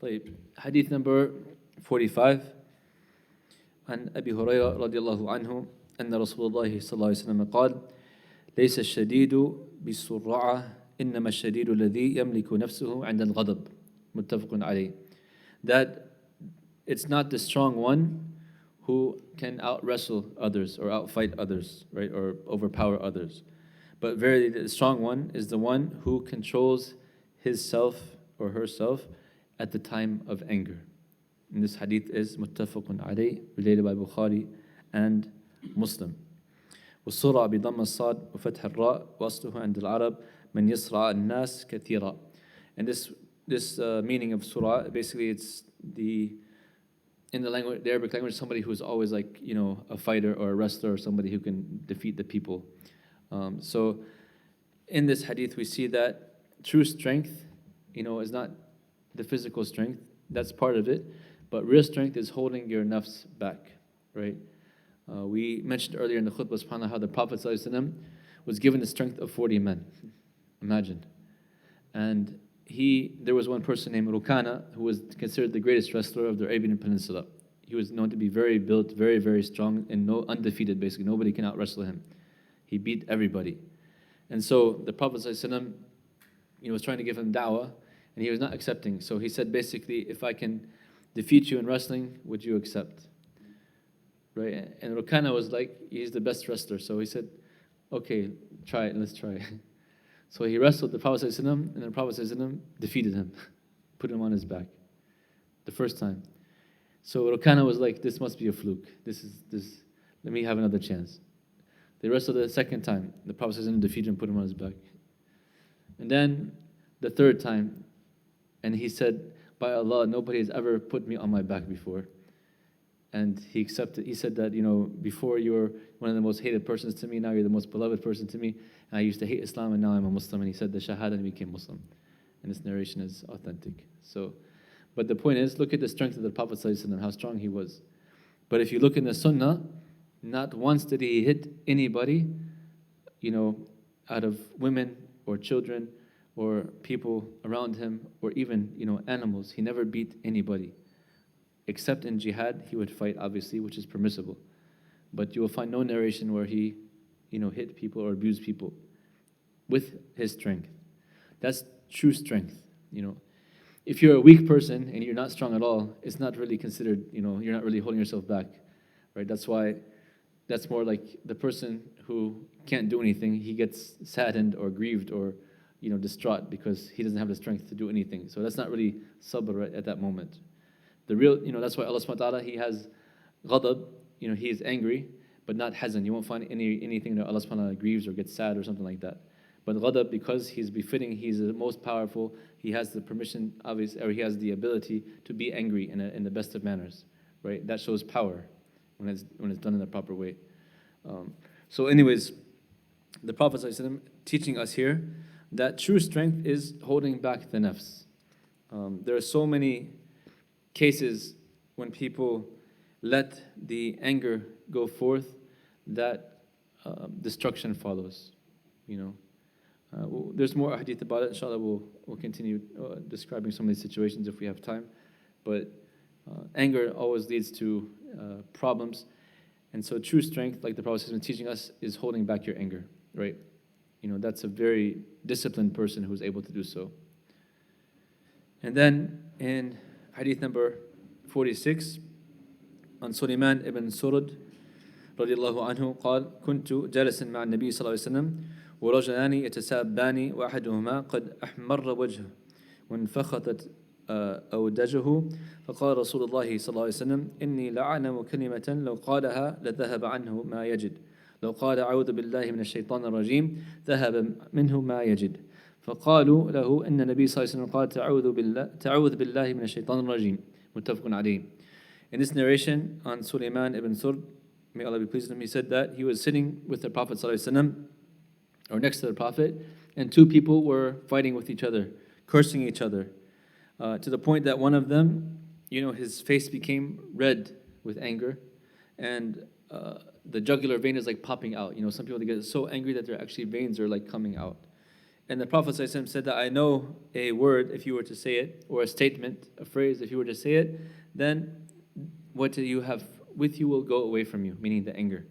طيب حديث number 45 عن أبي هريرة رضي الله عنه أن رسول الله صلى الله عليه وسلم قال ليس الشديد بالسرعة إنما الشديد الذي يملك نفسه عند الغضب متفق عليه. That it's not the strong one who can out-wrestle others or out-fight others, right, or overpower others. But verily the strong one is the one who controls his self or herself at the time of anger. And this hadith is muttafaqun alayh, related by Bukhari and Muslim. والسرعة بضم الصاد وفتح الراء وأصله عند العرب من يسرع الناس كثيرا. And this meaning of surah, basically it's in the Arabic language, somebody who's always like, a fighter or a wrestler or somebody who can defeat the people. So in this hadith we see that true strength, is not the physical strength, that's part of it, but real strength is holding your nafs back, right? We mentioned earlier in the khutbah, subhanAllah, how the Prophet ﷺ was given the strength of 40 men. Imagine. And there was one person named Rukana who was considered the greatest wrestler of the Arabian Peninsula. He was known to be very built, very, very strong, and undefeated, basically. Nobody can out-wrestle him. He beat everybody. And so the Prophet ﷺ, was trying to give him da'wah, and he was not accepting. So he said, basically, if I can defeat you in wrestling, would you accept? Right? And Rukana was like, he's the best wrestler. So he said, okay, try it, let's try it. So he wrestled the Prophet ﷺ, and the Prophet ﷺ defeated him, put him on his back, the first time. So Rukana was like, this must be a fluke. Let me have another chance. They wrestled the second time. The Prophet ﷺ defeated him, put him on his back. And then the third time, and he said, by Allah, nobody has ever put me on my back before. And he accepted. He said that, before you were one of the most hated persons to me, now you're the most beloved person to me. And I used to hate Islam, and now I'm a Muslim. And he said the shahada and became Muslim. And this narration is authentic. But the point is, look at the strength of the Prophet ﷺ, how strong he was. But if you look in the Sunnah, not once did he hit anybody, out of women or children or people around him or even, animals. He never beat anybody. Except in jihad, he would fight, obviously, which is permissible. But you will find no narration where he, hit people or abused people with his strength. That's true strength, If you're a weak person and you're not strong at all, it's not really considered, you're not really holding yourself back, right? That's why that's more like the person who can't do anything, he gets saddened or grieved or, distraught because he doesn't have the strength to do anything. So that's not really sabr right at that moment. The real, that's why Allah subhanahu wa ta'ala, He has ghadab, He is angry, but not hazan. You won't find anything that Allah subhanahu wa ta'ala grieves or gets sad or something like that. But ghadab, because He's befitting, He's the most powerful, He has the permission, obviously, or He has the ability to be angry in the best of manners, right? That shows power when it's done in the proper way. So anyways, the Prophet ﷺ teaching us here that true strength is holding back the nafs. There are so many cases when people let the anger go forth that destruction follows. There's more hadith about it. Inshallah, we'll continue describing some of these situations if we have time. But anger always leads to problems. And so true strength, like the Prophet has been teaching us, is holding back your anger, right? That's a very disciplined person who's able to do so. And then in hadith number 46, عن سليمان ibn Surd رضي الله عنه قال كنت جالسا مع النبي صلى الله عليه وسلم ورجلان يتسابان وأحدهما قد أحمر وجهه وانفخت أودجه فقال رسول الله صلى الله عليه وسلم إني لأعلم كلمة لو قالها لذهب عنه ما يجد لو قال أعوذ بالله من الشيطان الرجيم ذهب منه ما يجد فقالوا له إن النبي صلى الله عليه وسلم قال تعوذ بالله من الشيطان الرجيم متفق عليه. In this narration on Sulaiman ibn Surd, may Allah be pleased with him, he said that he was sitting with the Prophet ﷺ, or next to the Prophet, and two people were fighting with each other, cursing each other, to the point that one of them, his face became red with anger, and the jugular vein is like popping out. Some people, they get so angry that their actually veins are like coming out. And the Prophet ﷺ said that I know a word if you were to say it, or a statement, a phrase if you were to say it, then what you have with you will go away from you, meaning the anger.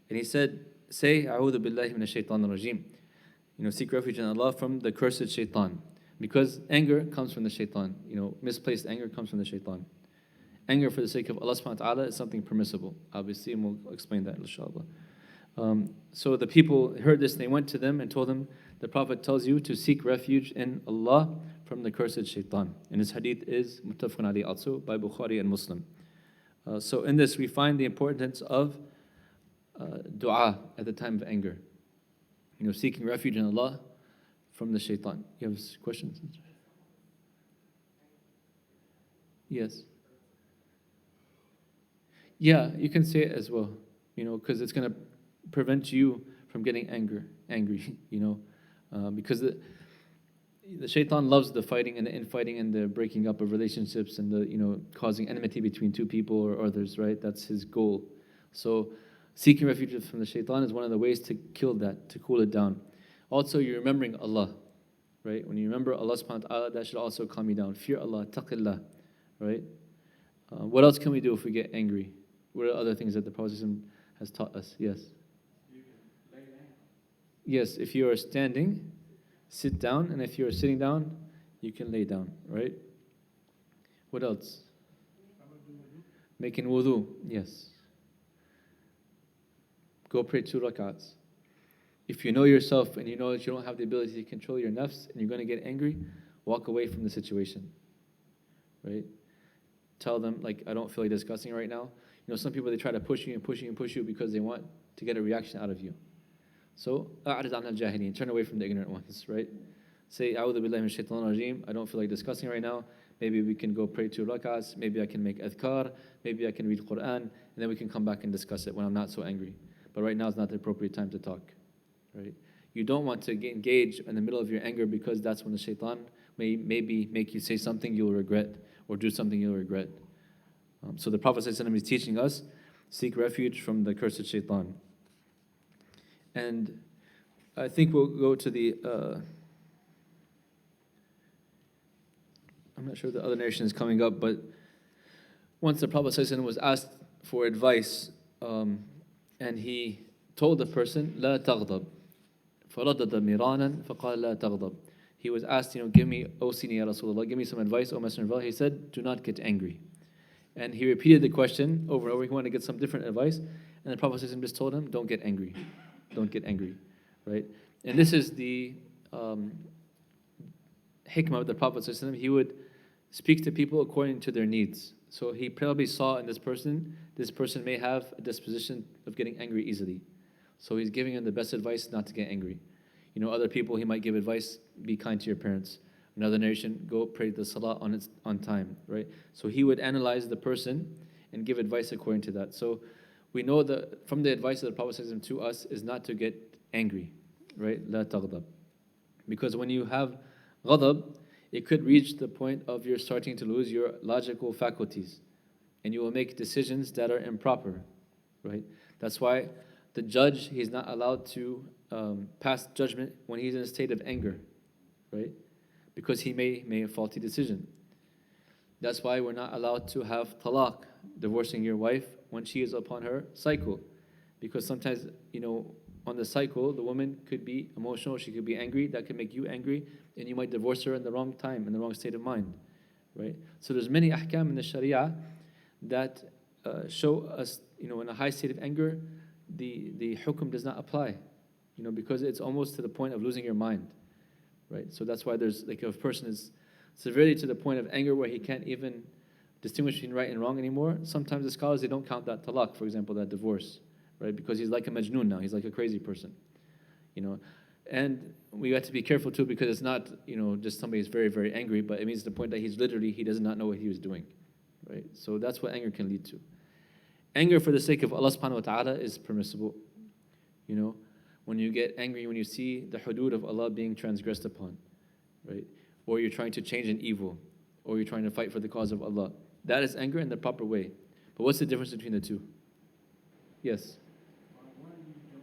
And he said, say, A'udhu billahi minash shaitanir rajim. Seek refuge in Allah from the cursed shaitan. Because anger comes from the shaitan. Misplaced anger comes from the shaitan. Anger for the sake of Allah subhanahu wa ta'ala is something permissible, obviously, and we'll explain that inshallah. So the people heard this and they went to them and told them, the Prophet tells you to seek refuge in Allah from the cursed shaitan. And this hadith is muttafaqun alayhi also by Bukhari and Muslim. So in this we find the importance of dua at the time of anger. Seeking refuge in Allah from the shaitan. You have questions? Yes. Yeah, you can say it as well, because it's going to prevent you from getting angry, because the shaitan loves the fighting and the infighting and the breaking up of relationships and the, causing enmity between two people or others, right? That's his goal. So seeking refuge from the shaitan is one of the ways to kill that, to cool it down. Also, you're remembering Allah, right? When you remember Allah subhanahu wa ta'ala, that should also calm you down. Fear Allah, taqillah, right? What else can we do if we get angry? What are other things that the Prophet has taught us? Yes. You can lay down. Yes, if you are standing, sit down, and if you are sitting down, you can lay down, right? What else? Making wudu, yes. Go pray 2 rak'ats. If you know yourself and you know that you don't have the ability to control your nafs and you're going to get angry, walk away from the situation, right? Tell them, I don't feel like discussing right now. Some people, they try to push you and push you and push you because they want to get a reaction out of you. So, أعرض عن الجاهلين, turn away from the ignorant ones, right? Say, أعوذ بالله من الشيطان الرجيم, I don't feel like discussing right now. Maybe we can go pray 2 rak'ahs. Maybe I can make adhkar. Maybe I can read Quran. And then we can come back and discuss it when I'm not so angry. But right now is not the appropriate time to talk, right? You don't want to get engaged in the middle of your anger because that's when the shaitan may maybe make you say something you'll regret or do something you'll regret. So the Prophet ﷺ is teaching us, seek refuge from the cursed shaitan. And I think we'll go to the, I'm not sure the other narration is coming up, but once the Prophet ﷺ was asked for advice, and he told the person, لا تغضب. فردد مرانا فقال لا تغضب. He was asked, give me, awsini ya Rasulullah, give me some advice, O Messenger of Allah. He said, do not get angry. And he repeated the question over and over. He wanted to get some different advice. And the Prophet ﷺ just told him, don't get angry. Don't get angry. Right? And this is the hikmah of the Prophet ﷺ. He would speak to people according to their needs. So he probably saw in this person may have a disposition of getting angry easily. So he's giving him the best advice not to get angry. Other people, he might give advice, be kind to your parents. Another narration, go pray the salah on time, right? So he would analyze the person and give advice according to that. So we know that from the advice of the Prophet ﷺ to us is not to get angry, right? La taghdab. Because when you have ghadab, it could reach the point of you're starting to lose your logical faculties. And you will make decisions that are improper, right? That's why the judge, he's not allowed to pass judgment when he's in a state of anger, right? Because he may make a faulty decision. That's why we're not allowed to have talaq, divorcing your wife when she is upon her cycle. Because sometimes, on the cycle, the woman could be emotional, she could be angry, that could make you angry, and you might divorce her in the wrong time, in the wrong state of mind, right? So there's many ahkam in the sharia that show us, in a high state of anger, the hukum does not apply, because it's almost to the point of losing your mind, right? So that's why there's, if a person is severely to the point of anger where he can't even distinguish between right and wrong anymore, sometimes the scholars, they don't count that talaq, for example, that divorce, right? Because he's like a majnoon now, he's like a crazy person, And we got to be careful too, because it's not, just somebody who's very, very angry, but it means the point that he does not know what he was doing, right? So that's what anger can lead to. Anger for the sake of Allah subhanahu wa ta'ala is permissible. When you get angry, when you see the hudud of Allah being transgressed upon, right? Or you're trying to change an evil, or you're trying to fight for the cause of Allah. That is anger in the proper way. But what's the difference between the two? Yes? One you doing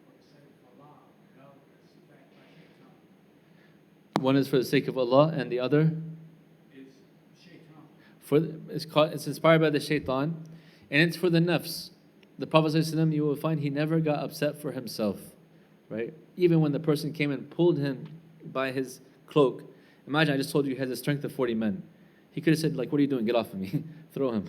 for the sake of Allah, the fact like One is for the sake of Allah, and the other? It's inspired by the shaitan, and it's for the nafs. The Prophet ﷺ, you will find he never got upset for himself, right? Even when the person came and pulled him by his cloak. Imagine I just told you he has the strength of 40 men. He could have said, like, what are you doing? Get off of me. Throw him.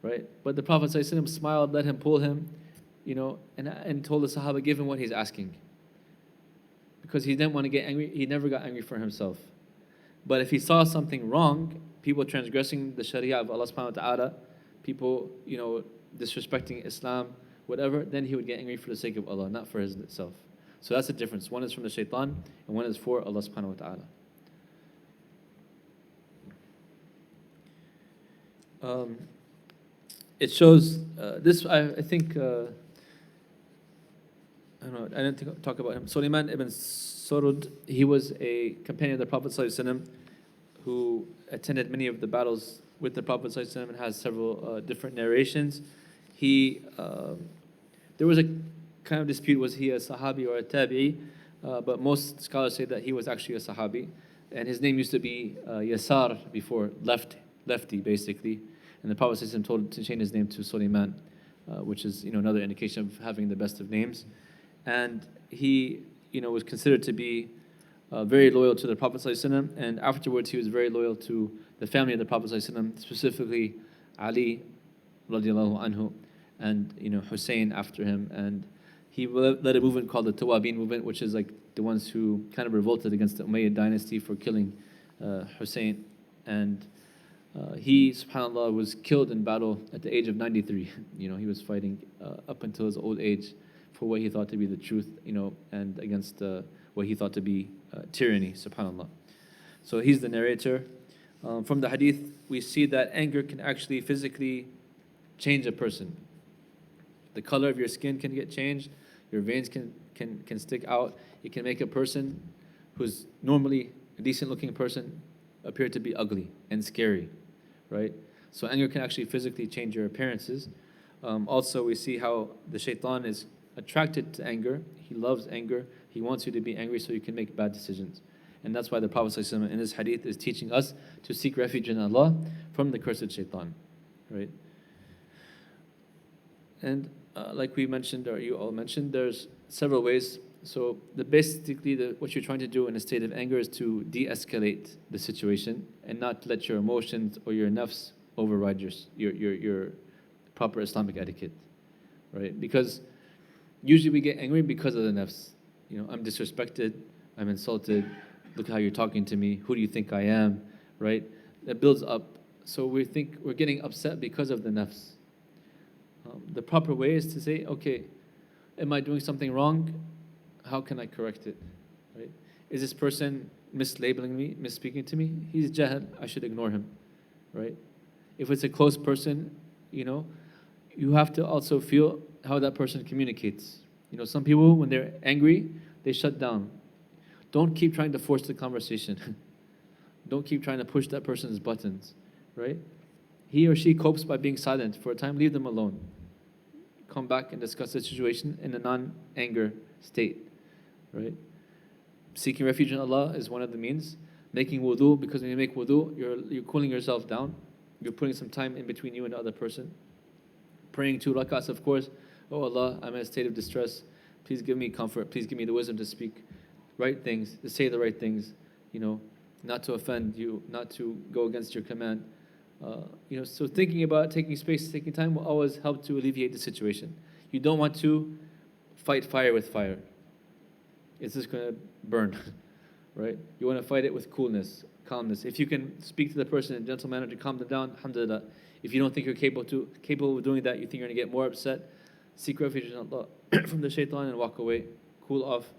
Right? But the Prophet ﷺ smiled, let him pull him, and told the Sahaba, give him what he's asking. Because he didn't want to get angry. He never got angry for himself. But if he saw something wrong, people transgressing the Sharia of Allah subhanahu wa ta'ala, people, disrespecting Islam, whatever, then he would get angry for the sake of Allah, not for himself. So that's the difference. One is from the shaitan, and one is for Allah subhanahu wa ta'ala. It shows, this I think, I didn't talk about him. Sulaiman ibn Surud, he was a companion of the Prophet ﷺ who attended many of the battles with the Prophet ﷺ and has several different narrations. There was a kind of dispute, was he a Sahabi or a Tabi'i? But most scholars say that he was actually a Sahabi. And his name used to be Yasar before, lefty basically. And the Prophet ﷺ told him to change his name to Sulaiman, which is another indication of having the best of names. And he was considered to be very loyal to the Prophet ﷺ, and afterwards he was very loyal to the family of the Prophet ﷺ, specifically Ali radiallahu anhu, and Hussein after him. And he led a movement called the Tawabin movement, which is like the ones who kind of revolted against the Umayyad dynasty for killing Hussein. And he, subhanAllah, was killed in battle at the age of 93. He was fighting up until his old age for what he thought to be the truth, and against what he thought to be tyranny, subhanAllah. So he's the narrator. From the hadith, we see that anger can actually physically change a person. The color of your skin can get changed. Your veins can stick out. It can make a person who's normally a decent-looking person appear to be ugly and scary, right? So anger can actually physically change your appearances. Also, we see how the shaitan is attracted to anger. He loves anger. He wants you to be angry so you can make bad decisions. And that's why the Prophet ﷺ in this hadith is teaching us to seek refuge in Allah from the cursed shaitan, right? And like we mentioned, or you all mentioned, there's several ways. So basically what you're trying to do in a state of anger is to de-escalate the situation and not let your emotions or your nafs override your proper Islamic etiquette, right? Because usually we get angry because of the nafs. I'm disrespected, I'm insulted, look how you're talking to me, who do you think I am, right? That builds up. So we think we're getting upset because of the nafs. The proper way is to say, okay, am I doing something wrong? How can I correct it, right? Is this person mislabeling me, misspeaking to me? He's jahil, I should ignore him, right? If it's a close person, you have to also feel how that person communicates. Some people, when they're angry, they shut down. Don't keep trying to force the conversation. Don't keep trying to push that person's buttons, right? He or she copes by being silent for a time. Leave them alone. Come back and discuss the situation in a non-anger state, right? Seeking refuge in Allah is one of the means. Making wudu, because when you make wudu, you're cooling yourself down. You're putting some time in between you and the other person. Praying 2 rakats, of course. Oh Allah, I'm in a state of distress. Please give me comfort. Please give me the wisdom to speak right things, to say the right things, not to offend you, not to go against your command. So thinking about taking space, taking time will always help to alleviate the situation. You don't want to fight fire with fire. It's just going to burn, right? You want to fight it with coolness, calmness. If you can speak to the person in a gentle manner to calm them down, alhamdulillah. If you don't think you're capable of doing that, you think you're going to get more upset, seek refuge in Allah from the shaitan and walk away, cool off,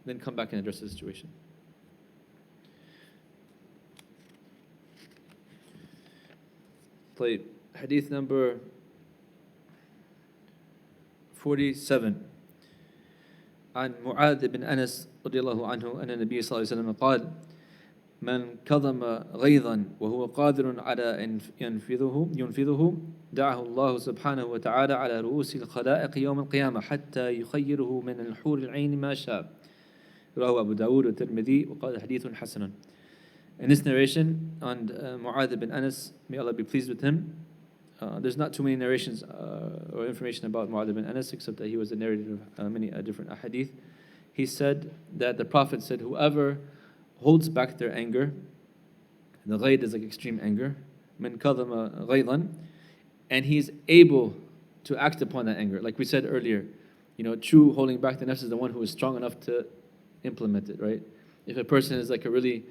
then come back and address the situation. طيب, hadith number 47. عن معاذ بن أنس رضي الله عنه أن النبي صلى الله عليه وسلم قال: من كظم غيظا وهو قادر على أن ينفذه دعاه الله سبحانه وتعالى على رؤوس الخلائق يوم القيامة حتى يخيره من الحور العين ما شاء. رواه أبو داود والترمذي وقال حديث حسن. In this narration on Mu'adh bin Anas, may Allah be pleased with him, there's not too many narrations or information about Mu'adh bin Anas, except that he was the narrator of many different ahadith. He said that the Prophet said, whoever holds back their anger, the ghayd is like extreme anger, min kadhama ghaydan, and he's able to act upon that anger. Like we said earlier, true holding back the nafs is the one who is strong enough to implement it, right? If a person is like a really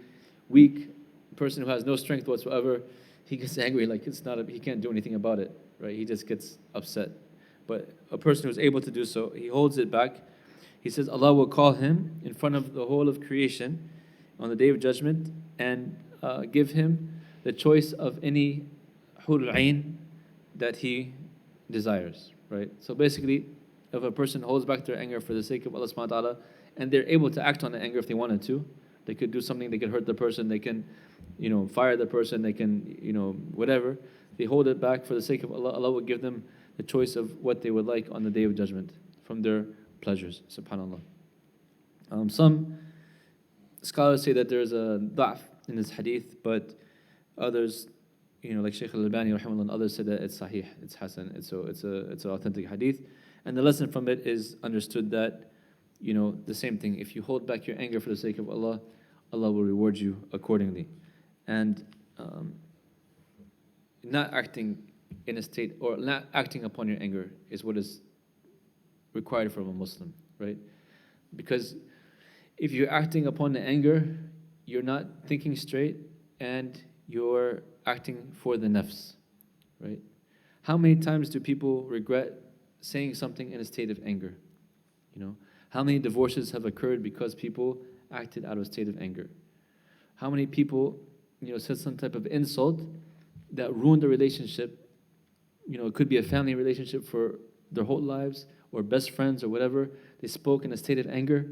weak person who has no strength whatsoever, he gets angry, like he can't do anything about it, right? He just gets upset. But a person who's able to do so, he holds it back. He says Allah will call him in front of the whole of creation on the Day of Judgment and give him the choice of any hurul ayn that he desires, right? So basically, if a person holds back their anger for the sake of Allah subhanahu wa ta'ala, and they're able to act on the anger if they wanted to, they could do something, they could hurt the person, they can, fire the person, they can, whatever. They hold it back for the sake of Allah, Allah will give them the choice of what they would like on the Day of Judgment from their pleasures, subhanAllah. Some scholars say that there's a da'f in this hadith, but others, like Shaykh al-Albani rahimahullah and others said that it's sahih, it's hasan, it's an authentic hadith. And the lesson from it is understood that, the same thing. If you hold back your anger for the sake of Allah, Allah will reward you accordingly. And not acting in a state, or not acting upon your anger is what is required from a Muslim, right? Because if you're acting upon the anger, you're not thinking straight and you're acting for the nafs, right? How many times do people regret saying something in a state of anger? How many divorces have occurred because people acted out of a state of anger? How many people, said some type of insult that ruined a relationship? It could be a family relationship for their whole lives, or best friends, or whatever. They spoke in a state of anger,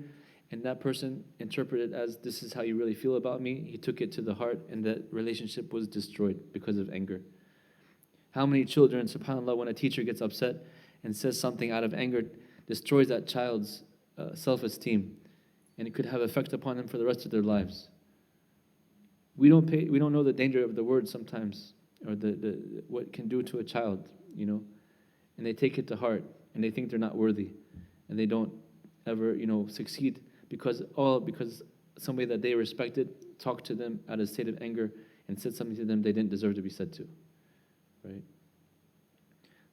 and that person interpreted as, this is how you really feel about me. He took it to the heart, and that relationship was destroyed because of anger. How many children, subhanAllah, when a teacher gets upset and says something out of anger, destroys that child's self-esteem, and it could have effect upon them for the rest of their lives. We don't know the danger of the word sometimes, or the what it can do to a child, and they take it to heart, and they think they're not worthy, and they don't ever, succeed because somebody that they respected talked to them out of a state of anger and said something to them they didn't deserve to be said to, right?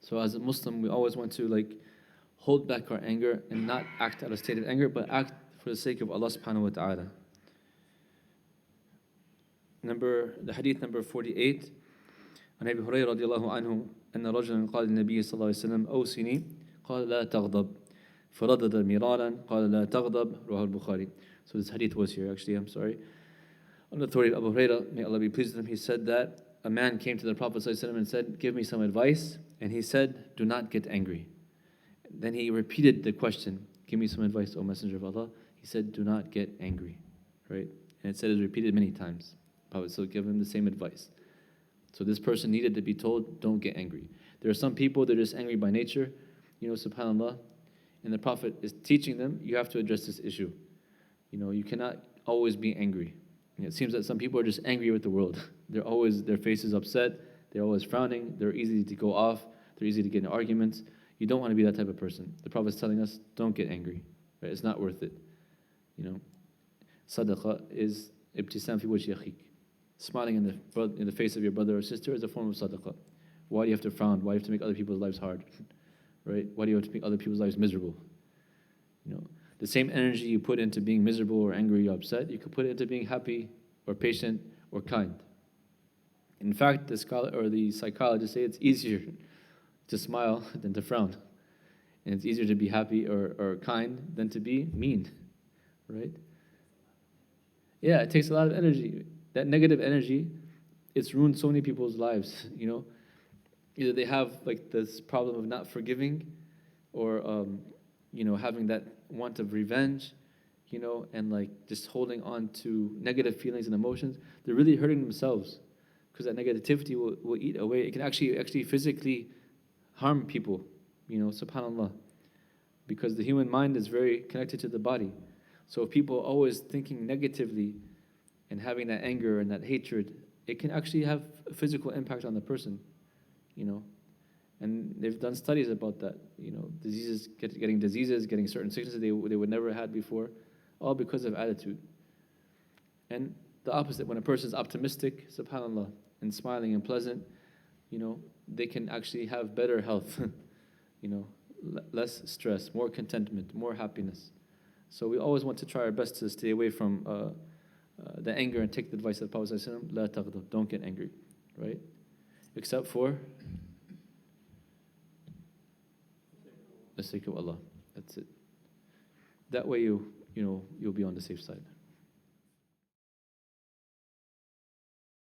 So as a Muslim, we always want to hold back our anger and not act out of state of anger, but act for the sake of Allah subhanahu wa ta'ala. The hadith number 48. عن أبي هريرة رضي الله عنه أن رجلا قال للنبي صلى الله عليه وسلم أوصني قال لا تغضب فردد مرارا قال لا تغضب رواه البخاري. So this hadith was here actually, I'm sorry. On the authority of Abu Hurairah, may Allah be pleased with him, he said that a man came to the Prophet ﷺ and said, give me some advice. And he said, do not get angry. Then he repeated the question, give me some advice, O Messenger of Allah. He said, do not get angry, right? And it said it's repeated many times. Prophet so give him the same advice. So this person needed to be told, don't get angry. There are some people that are just angry by nature, subhanAllah, and the Prophet is teaching them, you have to address this issue. You cannot always be angry. It seems that some people are just angry with the world. Their face is upset, they're always frowning, they're easy to go off, they're easy to get in arguments. You don't want to be that type of person. The Prophet is telling us, don't get angry. Right? It's not worth it. Sadaqah is ibtisam fi wajhi akhik. Smiling in the face of your brother or sister is a form of sadaqah. Why do you have to frown? Why do you have to make other people's lives hard? Right? Why do you have to make other people's lives miserable? The same energy you put into being miserable or angry or upset, you could put it into being happy or patient or kind. In fact, the scholar or the psychologists say it's easier to smile than to frown. And it's easier to be happy or kind than to be mean. Right? Yeah, it takes a lot of energy. That negative energy, it's ruined so many people's lives, Either they have this problem of not forgiving, or having that want of revenge, and just holding on to negative feelings and emotions. They're really hurting themselves, because that negativity will eat away. It can actually physically harm people, subhanAllah, because the human mind is very connected to the body. So if people are always thinking negatively and having that anger and that hatred, it can actually have a physical impact on the person, you know. And they've done studies about that, you know, getting diseases, getting certain sicknesses they would never had before, all because of attitude. And the opposite, when a person is optimistic, subhanAllah, and smiling and pleasant, you know, they can actually have better health, you know, less stress, more contentment, more happiness. So we always want to try our best to stay away from the anger and take the advice of the Prophet ﷺ, لا تغضب, don't get angry, right? Except for the sake of Allah. That's it. That way you'll be on the safe side.